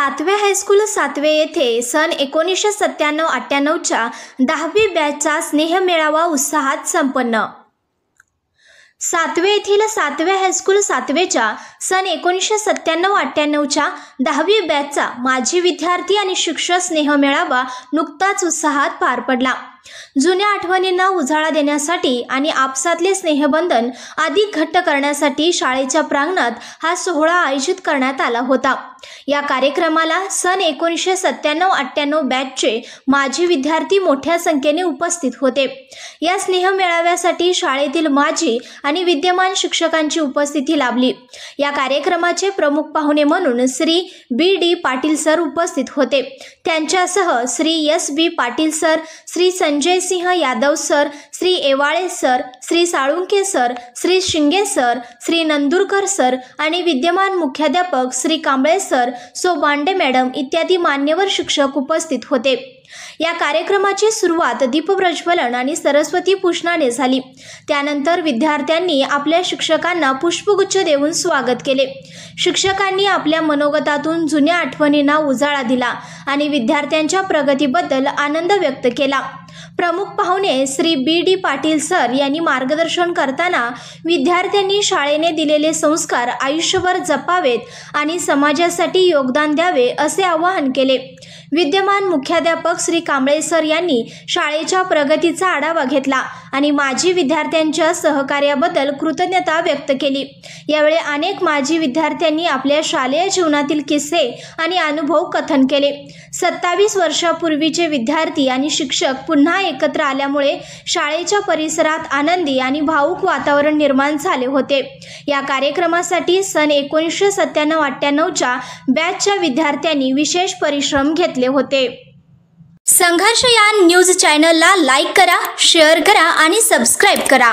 सातवे हायस्कूल सातवे येथे सन 1997-98च्या 10वी बॅचचा स्नेहमेळावा उत्साहात संपन्न। सातवे येथील सातवे हायस्कूल सातवेच्या सन 1997-98च्या 10वी बॅचचा माजी विद्यार्थी आणि शिक्षक स्नेहमेळावा नुकताच उत्साहात पार पडला। जुन्या आठवणींना उजाळा देण्यासाठी आणि आपसातले स्नेहबंधन अधिक घट्ट करण्यासाठी शाळेच्या प्रांगणात हा सोहळा आयोजित करण्यात आला होता। या कार्यक्रमाला सन 1997-98 बॅचचे माजी विद्यार्थी मोठ्या संख्येने उपस्थित होते। या स्नेहमेळाव्यासाठी शाळेतील माजी आणि विद्यमान शिक्षकांची उपस्थिती लाभली। या कार्यक्रमाचे प्रमुख पाहुणे म्हणून श्री बी.डी. पाटील सर उपस्थित होते। त्यांच्यासह Shri S B. Patil sir, Shri Sanjay Singh Yadav sir, Shri Ewale sir, Shri Salunke sir, Shri Shinge sir, Shri Nandurkar sir आणि विद्यमान मुख्याध्यापक श्री कांबळे सर, सो बांडे मॅडम इत्यादी मान्यवर शिक्षक उपस्थित होते। या कार्यक्रमाची सुरुवात दीपप्रज्वलन आणि सरस्वती पूजनाने झाली। त्यानंतर विद्यार्थ्यांनी आपल्या शिक्षकांना पुष्पगुच्छ देऊन स्वागत केले। शिक्षकांनी आपल्या मनोगतातून जुन्या आठवणींना उजाळा दिला आणि विद्यार्थ्यांच्या प्रगतीबद्दल आनंद व्यक्त केला। प्रमुख पाहुणे श्री बी.डी. पाटील सर यांनी मार्गदर्शन करताना विद्यार्थ्यांनी शाळेने दिलेले संस्कार आयुष्यभर जपावेत आणि समाजासाठी योगदान द्यावे असे आवाहन केले। विद्यमान मुख्याध्यापक श्री कांबळे सर यांनी शाळेच्या प्रगतीचा आढावा घेतला आणि माजी विद्यार्थ्यांच्या सहकार्याबद्दल कृतज्ञता व्यक्त केली। यावेळी अनेक माजी विद्यार्थ्यांनी आपल्या शालेय जीवनातील किस्से आणि अनुभव कथन केले। 27 वर्षापूर्वीचे विद्यार्थी आणि शिक्षक पुन्हा एकत्र आल्यामुळे शाळेच्या परिसरात आनंदी आणि भावुक वातावरण निर्माण झाले होते। या कार्यक्रमासाठी सन 1997-98च्या बॅचच्या विद्यार्थ्यांनी विशेष परिश्रम घेतले होते। संघर्ष या न्यूज चॅनलला लाईक करा, शेअर करा आणि सबस्क्राईब करा।